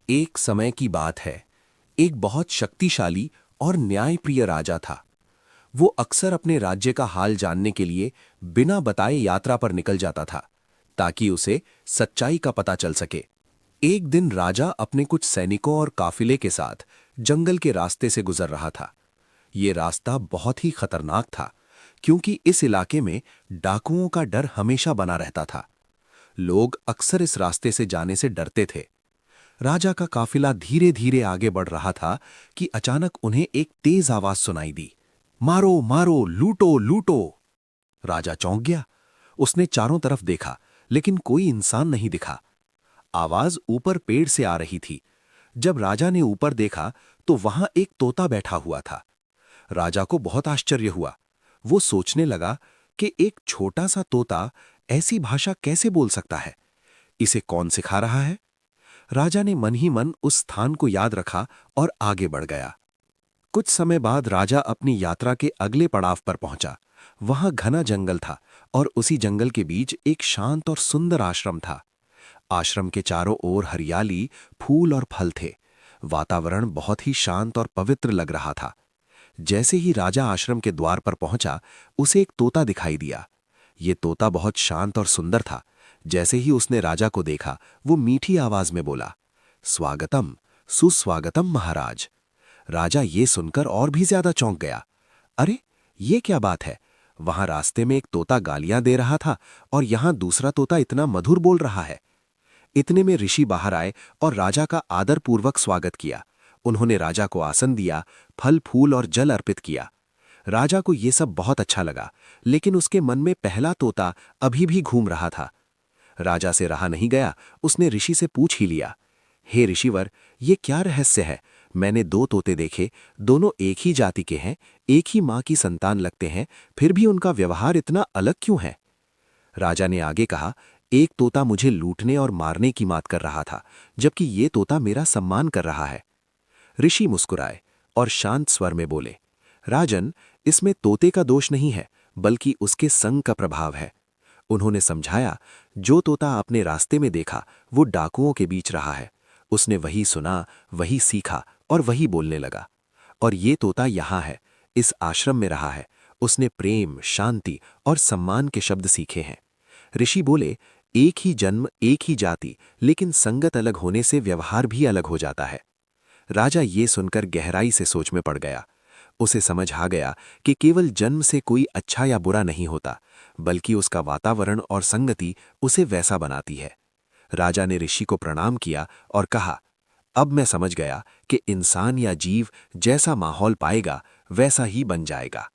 एक समय की बात है। एक बहुत शक्तिशाली और न्यायप्रिय राजा था। वो अक्सर अपने राज्य का हाल जानने के लिए बिना बताए यात्रा पर निकल जाता था, ताकि उसे सच्चाई का पता चल सके। एक दिन राजा अपने कुछ सैनिकों और काफिले के साथ जंगल के रास्ते से गुजर रहा था। ये रास्ता बहुत ही खतरनाक था, क्योंकि इस इलाके में डाकुओं का डर हमेशा बना रहता था। लोग अक्सर इस रास्ते से जाने से डरते थे। राजा का काफिला धीरे धीरे आगे बढ़ रहा था कि अचानक उन्हें एक तेज आवाज सुनाई दी। मारो मारो, लूटो लूटो। राजा चौंक गया। उसने चारों तरफ देखा, लेकिन कोई इंसान नहीं दिखा। आवाज ऊपर पेड़ से आ रही थी। जब राजा ने ऊपर देखा तो वहां एक तोता बैठा हुआ था। राजा को बहुत आश्चर्य हुआ। वो सोचने लगा कि एक छोटा सा तोता ऐसी भाषा कैसे बोल सकता है। इसे कौन सिखा रहा है? राजा ने मन ही मन उस स्थान को याद रखा और आगे बढ़ गया। कुछ समय बाद राजा अपनी यात्रा के अगले पड़ाव पर पहुंचा। वहां घना जंगल था और उसी जंगल के बीच एक शांत और सुंदर आश्रम था। आश्रम के चारों ओर हरियाली, फूल और फल थे। वातावरण बहुत ही शांत और पवित्र लग रहा था। जैसे ही राजा आश्रम के द्वार पर पहुंचा, उसे एक तोता दिखाई दिया। ये तोता बहुत शांत और सुंदर था। जैसे ही उसने राजा को देखा, वो मीठी आवाज में बोला, स्वागतम, सुस्वागतम महाराज। राजा ये सुनकर और भी ज्यादा चौंक गया। अरे, ये क्या बात है? वहां रास्ते में एक तोता गालियां दे रहा था और यहां दूसरा तोता इतना मधुर बोल रहा है। इतने में ऋषि बाहर आए और राजा का आदरपूर्वक स्वागत किया। उन्होंने राजा को आसन दिया, फल फूल और जल अर्पित किया। राजा को ये सब बहुत अच्छा लगा, लेकिन उसके मन में पहला तोता अभी भी घूम रहा था। राजा से रहा नहीं गया, उसने ऋषि से पूछ ही लिया, हे ऋषिवर, ये क्या रहस्य है? मैंने दो तोते देखे, दोनों एक ही जाति के हैं, एक ही माँ की संतान लगते हैं, फिर भी उनका व्यवहार इतना अलग क्यों है? राजा ने आगे कहा, एक तोता मुझे लूटने और मारने की बात कर रहा था, जबकि ये तोता मेरा सम्मान कर रहा है। ऋषि मुस्कुराए और शांत स्वर में बोले, राजन, इसमें तोते का दोष नहीं है, बल्कि उसके संग का प्रभाव है। उन्होंने समझाया, जो तोता आपने रास्ते में देखा वो डाकुओं के बीच रहा है। उसने वही सुना, वही सीखा और वही बोलने लगा। और ये तोता यहाँ है, इस आश्रम में रहा है। उसने प्रेम, शांति और सम्मान के शब्द सीखे हैं। ऋषि बोले, एक ही जन्म, एक ही जाति, लेकिन संगत अलग होने से व्यवहार भी अलग हो जाता है। राजा ये सुनकर गहराई से सोच में पड़ गया। उसे समझ आ गया कि केवल जन्म से कोई अच्छा या बुरा नहीं होता, बल्कि उसका वातावरण और संगति उसे वैसा बनाती है। राजा ने ऋषि को प्रणाम किया और कहा, अब मैं समझ गया कि इंसान या जीव जैसा माहौल पाएगा वैसा ही बन जाएगा।